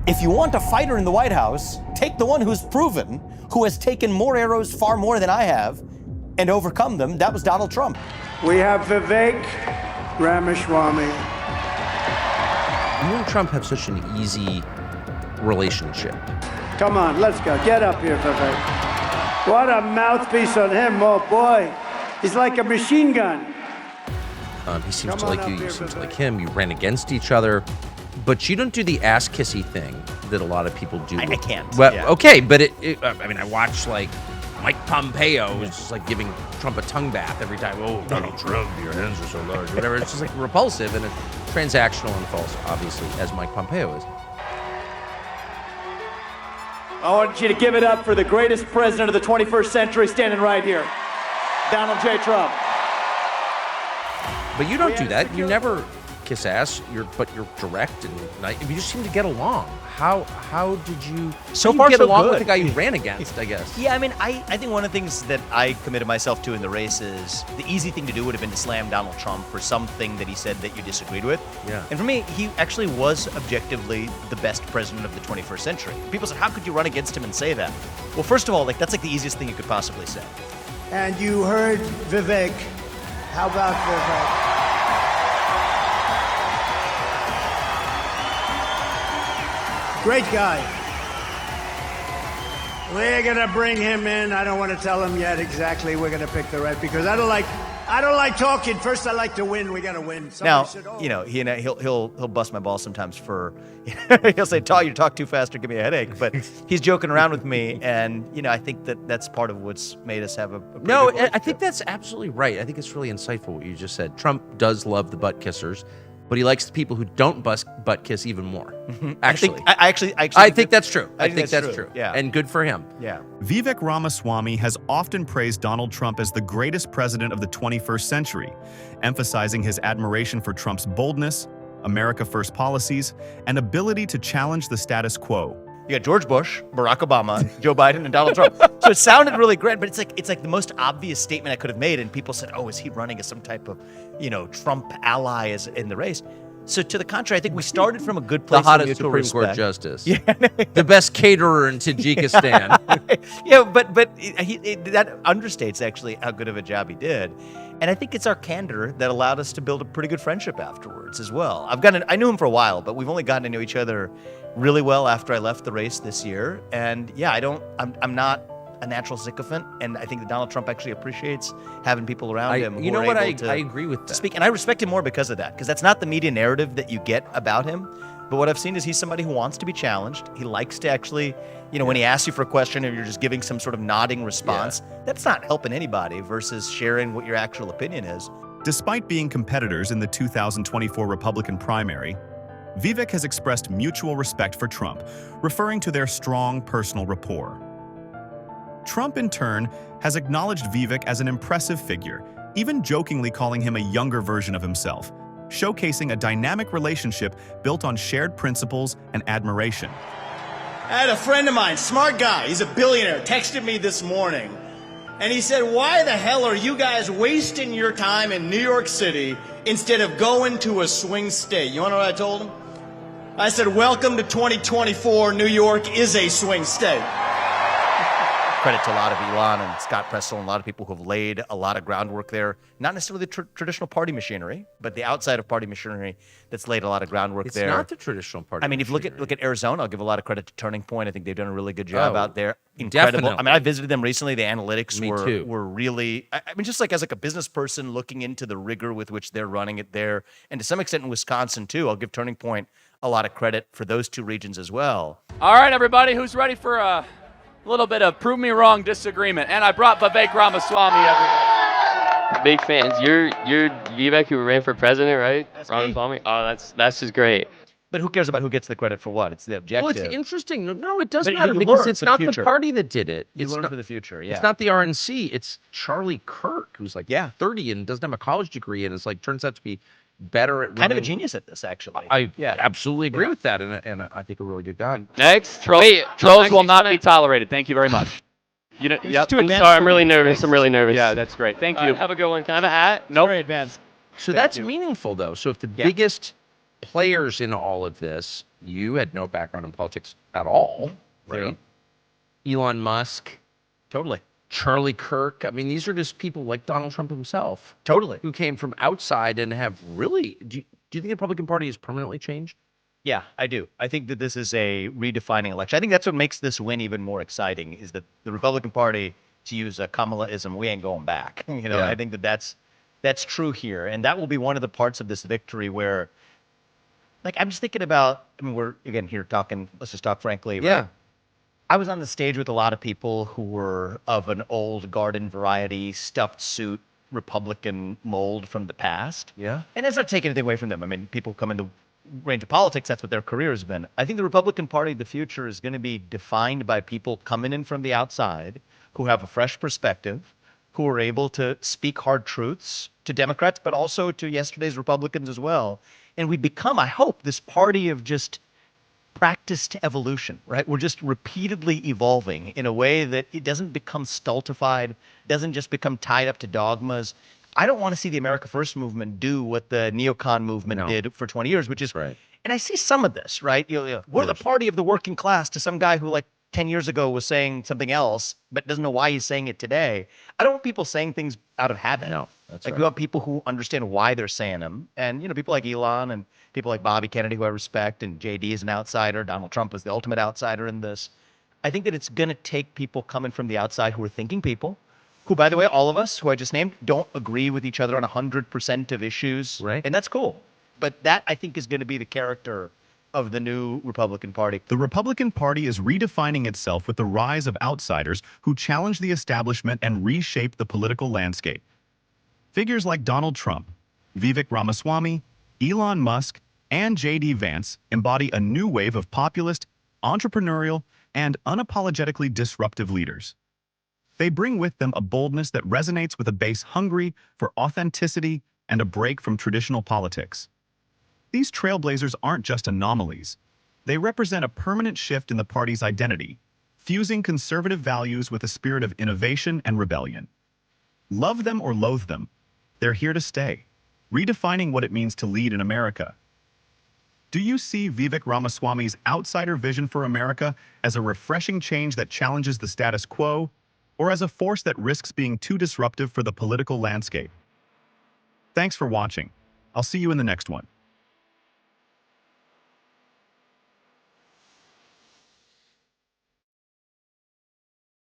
If you want a fighter in the White House, take the one who's proven, who has taken more arrows, far more than I have, and overcome them. That was Donald Trump. We have Vivek Ramaswamy. You and Trump have such an easy relationship. Come on, let's go. Get up here, Vivek. What a mouthpiece on him, oh boy. He's like a machine gun. He seems to like you, you seem to like him, you ran against each other, but you don't do the ass-kissy thing that a lot of people do. I can't. Well, yeah. okay, but I mean, I watch, like, Mike Pompeo is just, like, giving Trump a tongue bath every time. Oh, Donald Trump, your hands are so large, whatever. It's just, like, repulsive and transactional and false, obviously, as Mike Pompeo is. I want you to give it up for the greatest president of the 21st century standing right here, Donald J. Trump. But you don't do that. You never kiss ass. But you're direct and you just seem to get along. How did you get along with the guy you ran against? I guess. Yeah, I mean, I think one of the things that I committed myself to in the race is the easy thing to do would have been to slam Donald Trump for something that he said that you disagreed with. Yeah. And for me, he actually was objectively the best president of the 21st century. People said, how could you run against him and say that? Well, first of all, like that's like the easiest thing you could possibly say. And you heard Vivek. How about Vivek? Great guy. We're gonna bring him in. I don't want to tell him yet exactly. We're gonna pick the right because I don't like talking. First, I like to win. We gotta win. Somebody he'll bust my balls sometimes for. He'll say, "You talk too fast or give me a headache." But he's joking around with me, and I think that's part of what's made us have a pretty good relationship. I think that's absolutely right. I think it's really insightful what you just said. Trump does love the butt kissers, but he likes the people who don't butt kiss even more. Actually, I think that's true. I think that's true. Yeah, and good for him. Yeah. Vivek Ramaswamy has often praised Donald Trump as the greatest president of the 21st century, emphasizing his admiration for Trump's boldness, America First policies, and ability to challenge the status quo. You got George Bush, Barack Obama, Joe Biden, and Donald Trump. So it sounded really great, but it's like the most obvious statement I could have made, and people said, "Oh, is he running as some type of, Trump ally as in the race?" So to the contrary, I think we started from a good place. The hottest Supreme Court justice. Yeah. The best caterer in Tajikistan. Yeah, but that understates actually how good of a job he did. And I think it's our candor that allowed us to build a pretty good friendship afterwards as well. I knew him for a while, but we've only gotten to know each other really well after I left the race this year. And yeah, I'm not a natural sycophant, and I think that Donald Trump actually appreciates having people around him. You know what? I agree with that. Speak, and I respect him more because of that, because that's not the media narrative that you get about him. But what I've seen is he's somebody who wants to be challenged. He likes to actually, when he asks you for a question and you're just giving some sort of nodding response, that's not helping anybody versus sharing what your actual opinion is. Despite being competitors in the 2024 Republican primary, Vivek has expressed mutual respect for Trump, referring to their strong personal rapport. Trump, in turn, has acknowledged Vivek as an impressive figure, even jokingly calling him a younger version of himself, showcasing a dynamic relationship built on shared principles and admiration. I had a friend of mine, smart guy, he's a billionaire, texted me this morning, and he said, "Why the hell are you guys wasting your time in New York City instead of going to a swing state?" You want to know what I told him? I said, "Welcome to 2024, New York is a swing state." Credit to a lot of Elon and Scott Prestel and a lot of people who have laid a lot of groundwork there. Not necessarily the traditional party machinery, but the outside of party machinery that's laid a lot of groundwork there. It's not the traditional party. I mean, if you look at Arizona, I'll give a lot of credit to Turning Point. I think they've done a really good job out there. Incredible. Definitely. I mean, I visited them recently. The analytics too. were really. I mean, just like as like a business person looking into the rigor with which they're running it there, and to some extent in Wisconsin too. I'll give Turning Point a lot of credit for those two regions as well. All right, everybody, who's ready for a little bit of prove me wrong disagreement? And I brought Vivek Ramaswamy, everybody. Big fans. You're Vivek who ran for president, right? That's Ramaswamy. Oh, that's just great. But who cares about who gets the credit for what? It's the objective. Well, it's interesting. No, it doesn't But matter you because learn it's for the not the future. party that did it. You It's learn not, for the future, yeah. It's not the RNC. It's Charlie Kirk, who's like 30 and doesn't have a college degree, and it's like turns out to be better at kind of a running. genius at this, actually. I absolutely agree with that, and I think a really good guy. Next, Trolls will not be tolerated. Thank you very much. I'm sorry. I'm really nervous. Yeah, that's great. Thank you. Have a good one. Can I have a hat? Nope. Very advanced. So that's meaningful, though. So if the biggest players in all of this You had no background in politics at all, right? Elon Musk, Totally. Charlie Kirk. I mean, these are just people like Donald Trump himself. Totally. Who came from outside and have really, do you think the Republican Party has permanently changed? Yeah, I do. I think that this is a redefining election. I think that's what makes this win even more exciting is that the Republican Party, to use a Kamalaism, we ain't going back. Yeah. I think that that's true here. And that will be one of the parts of this victory where, like, I'm just thinking about, I mean, we're, again, here talking, let's just talk frankly. Yeah. Right? I was on the stage with a lot of people who were of an old garden variety, stuffed suit, Republican mold from the past. Yeah. And it's not taking anything away from them. I mean, people come into range of politics, that's what their career has been. I think the Republican Party of the future is going to be defined by people coming in from the outside who have a fresh perspective, who are able to speak hard truths to Democrats, but also to yesterday's Republicans as well. And we become, I hope, this party of just practiced evolution, right? We're just repeatedly evolving in a way that it doesn't become stultified, doesn't just become tied up to dogmas. I don't want to see the America First movement do what the neocon movement did for 20 years, which is, Right. and I see some of this, right? We're the party of the working class to some guy who like 10 years ago was saying something else, but doesn't know why he's saying it today. I don't want people saying things out of habit. No, that's like right. we want people who understand why they're saying them. And, people like Elon and people like Bobby Kennedy, who I respect, and JD is an outsider. Donald Trump is the ultimate outsider in this. I think that it's going to take people coming from the outside who are thinking people, who, by the way, all of us who I just named, don't agree with each other on 100% of issues. Right. And that's cool. But that, I think, is going to be the character of the new Republican Party. The Republican Party is redefining itself with the rise of outsiders who challenge the establishment and reshape the political landscape. Figures like Donald Trump, Vivek Ramaswamy, Elon Musk, and J.D. Vance embody a new wave of populist, entrepreneurial, and unapologetically disruptive leaders. They bring with them a boldness that resonates with a base hungry for authenticity and a break from traditional politics. These trailblazers aren't just anomalies. They represent a permanent shift in the party's identity, fusing conservative values with a spirit of innovation and rebellion. Love them or loathe them, they're here to stay, redefining what it means to lead in America. Do you see Vivek Ramaswamy's outsider vision for America as a refreshing change that challenges the status quo, or as a force that risks being too disruptive for the political landscape? Thanks for watching. I'll see you in the next one.